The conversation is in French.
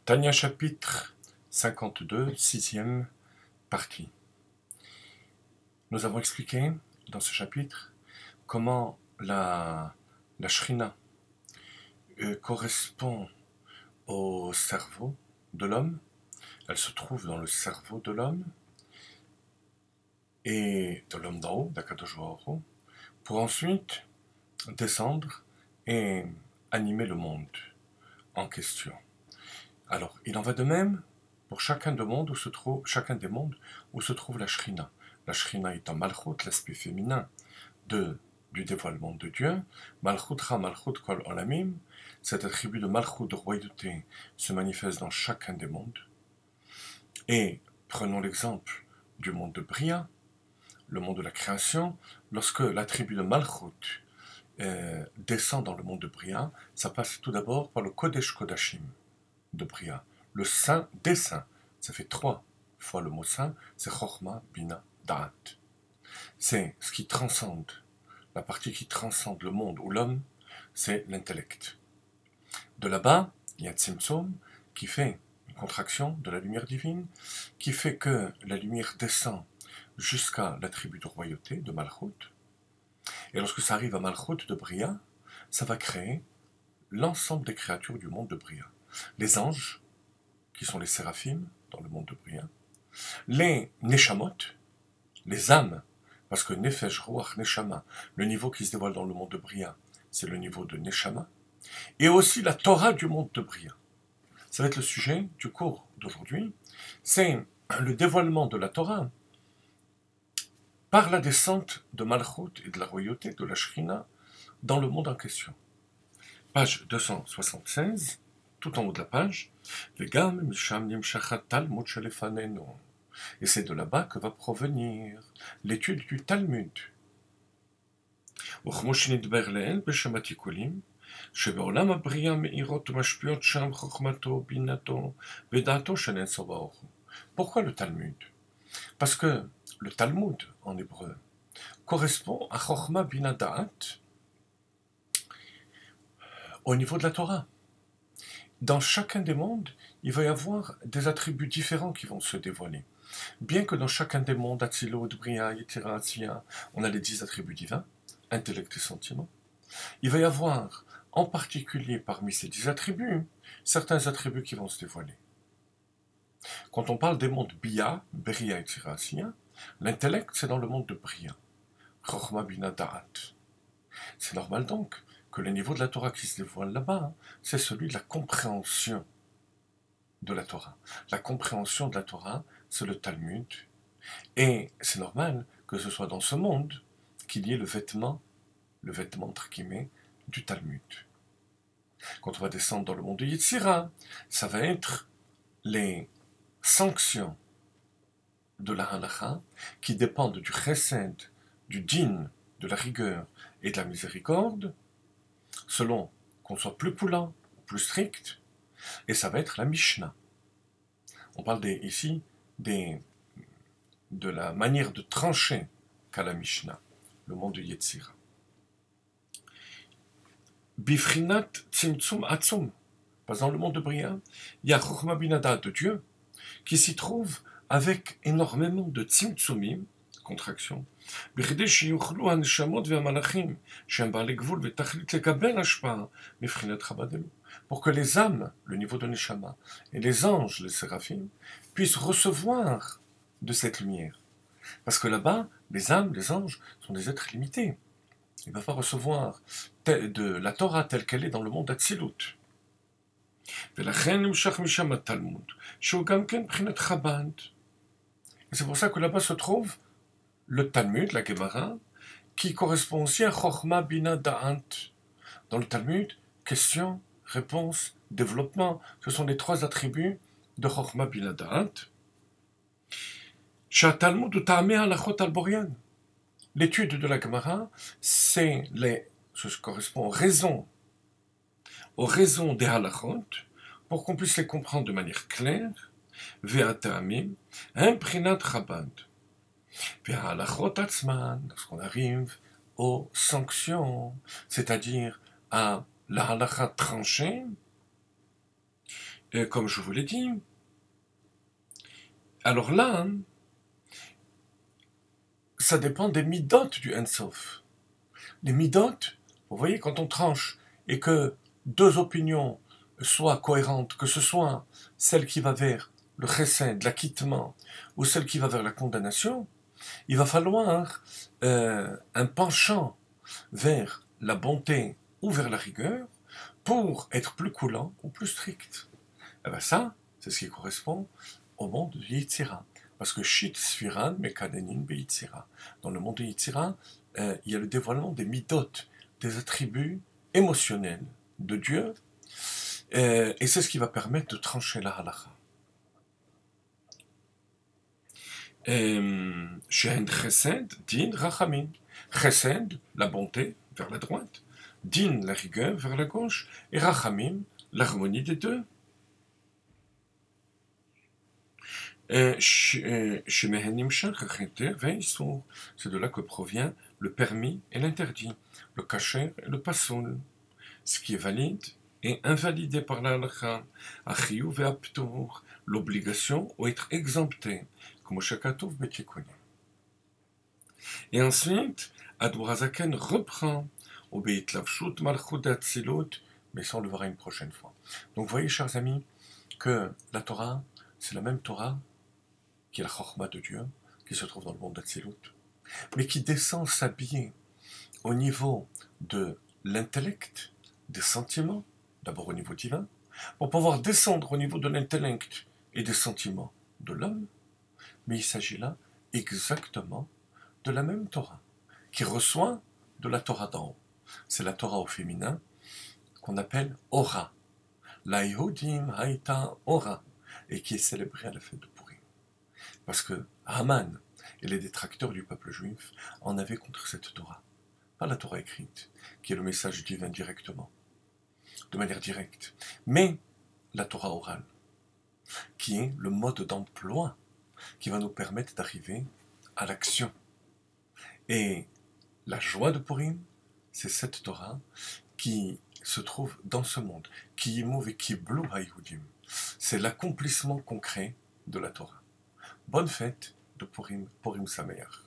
Tanya chapitre 52, sixième partie. Nous avons expliqué dans ce chapitre comment la Shrina correspond au cerveau de l'homme. Elle se trouve dans le cerveau de l'homme et de l'homme d'en haut, d'Akadosh Baruch Hu, pour ensuite descendre et animer le monde en question. Alors, il en va de même pour chacun des mondes où se trouve la Shrina. La Shrina est en Malchut, l'aspect féminin du dévoilement de Dieu. Malchut Ra, Malchut Kol Olamim, cet attribut de Malchut, de royauté, se manifeste dans chacun des mondes. Et prenons l'exemple du monde de Bria, le monde de la création. Lorsque l'attribut de Malchut descend dans le monde de Bria, ça passe tout d'abord par le Kodesh Kodashim de Bria, le saint des saints. Ça fait 3 fois le mot saint, c'est Chochma, Bina, Da'at. C'est ce qui transcende, la partie qui transcende le monde ou l'homme, c'est l'intellect. De là-bas, il y a Tzimtzum qui fait une contraction de la lumière divine, qui fait que la lumière descend jusqu'à l'attribut de royauté, de Malchut. Et lorsque ça arrive à Malchut de Bria, ça va créer l'ensemble des créatures du monde de Bria. Les anges, qui sont les séraphim dans le monde de Bria, les neshamot, les âmes, parce que nefesh, ruach, neshama, le niveau qui se dévoile dans le monde de Bria, c'est le niveau de neshama, et aussi la Torah du monde de Bria. Ça va être le sujet du cours d'aujourd'hui, c'est le dévoilement de la Torah par la descente de Malchut et de la royauté de la Shrina dans le monde en question. Page 276, tout en haut de la page, et c'est de là-bas que va provenir l'étude du Talmud. Pourquoi le Talmud? Parce que le Talmud, en hébreu, correspond à Chochma Bina Da'at au niveau de la Torah. Dans chacun des mondes, il va y avoir des attributs différents qui vont se dévoiler. Bien que dans chacun des mondes, Atzilut, Bria, Yetira, Atziya, on a les 10 attributs divins, intellect et sentiment, il va y avoir, en particulier parmi ces 10 attributs, certains attributs qui vont se dévoiler. Quand on parle des mondes Bia, Beria, Yetira, Atziya, l'intellect, c'est dans le monde de Bria. Chochma Bina Da'at. C'est normal donc que le niveau de la Torah qui se dévoile là-bas, c'est celui de la compréhension de la Torah. La compréhension de la Torah, c'est le Talmud. Et c'est normal que ce soit dans ce monde qu'il y ait le vêtement entre guillemets, du Talmud. Quand on va descendre dans le monde de Yetzira, ça va être les sanctions de la halacha qui dépendent du chesed, du din, de la rigueur et de la miséricorde, selon qu'on soit plus poulant ou plus strict, et ça va être la Mishnah. On parle ici de la manière de trancher qu'a la Mishnah, le monde de Yetzira. Bifrinat Tzimtzum Atzum, parce que dans le monde de Bria, il y a Chochma Binada de Dieu, qui s'y trouve avec énormément de Tzimtzumim, contraction, pour que les âmes, le niveau de Neshama, et les anges, les séraphim, puissent recevoir de cette lumière. Parce que là-bas, les âmes, les anges, sont des êtres limités. Ils ne peuvent pas recevoir de la Torah telle qu'elle est dans le monde d'Atsilut. Et c'est pour ça que là-bas se trouve le Talmud, la Gemara, qui correspond aussi à Chochma Bina Da'at. Dans le Talmud, question, réponse, développement, ce sont les 3 attributs de Chochma Bina Da'at. Talmud ou Ta'ameh Halachot al-Borian. L'étude de la Gemara, ce correspond aux raisons des halachot, pour qu'on puisse les comprendre de manière claire, Ve'at Ta'amim, Imprinat Chabad. Lorsqu'on arrive aux sanctions, c'est-à-dire à la halakha tranchée, comme je vous l'ai dit. Alors là, hein, ça dépend des midotes du Ensof. Les midotes, vous voyez, quand on tranche et que deux opinions soient cohérentes, que ce soit celle qui va vers le chesed, l'acquittement, ou celle qui va vers la condamnation, il va falloir un penchant vers la bonté ou vers la rigueur pour être plus coulant ou plus strict. Et bien ça, c'est ce qui correspond au monde de Yitzhira. Parce que Shit Sfiran Mekadenin Beyitzhira. Dans le monde de Yitzhira, il y a le dévoilement des midot, des attributs émotionnels de Dieu, et c'est ce qui va permettre de trancher la halakha. Shehen Chesed, Din, Rachamin. Chesed, la bonté, vers la droite. Din, la rigueur, vers la gauche. Et Rachamim, l'harmonie des deux. C'est de là que provient le permis et l'interdit, le kasher et le pasoul. Ce qui est valide est invalidé par la halakha, achiyuv et aptour, l'obligation ou être exempté, comme Shakatov Betikonim. Et ensuite, Adurazaken reprend Obeit Lavshut Malchut Atzilut, mais ça on le verra une prochaine fois. Donc vous voyez, chers amis, que la Torah, c'est la même Torah qui est la Chochma de Dieu, qui se trouve dans le monde d'Atzilut, mais qui descend s'habiller au niveau de l'intellect, des sentiments, d'abord au niveau divin, pour pouvoir descendre au niveau de l'intellect et des sentiments de l'homme. Mais il s'agit là exactement de la même Torah, qui reçoit de la Torah d'en haut. C'est la Torah au féminin qu'on appelle Ora, la Yehudim Haïta Ora, et qui est célébrée à la fête de Purim. Parce que Haman et les détracteurs du peuple juif en avaient contre cette Torah. Pas la Torah écrite, qui est le message divin directement, de manière directe, mais la Torah orale, qui est le mode d'emploi qui va nous permettre d'arriver à l'action. Et la joie de Purim, c'est cette Torah qui se trouve dans ce monde, qui yimouv et qui blou haïhudim. C'est l'accomplissement concret de la Torah. Bonne fête de Purim, Purim Sameach.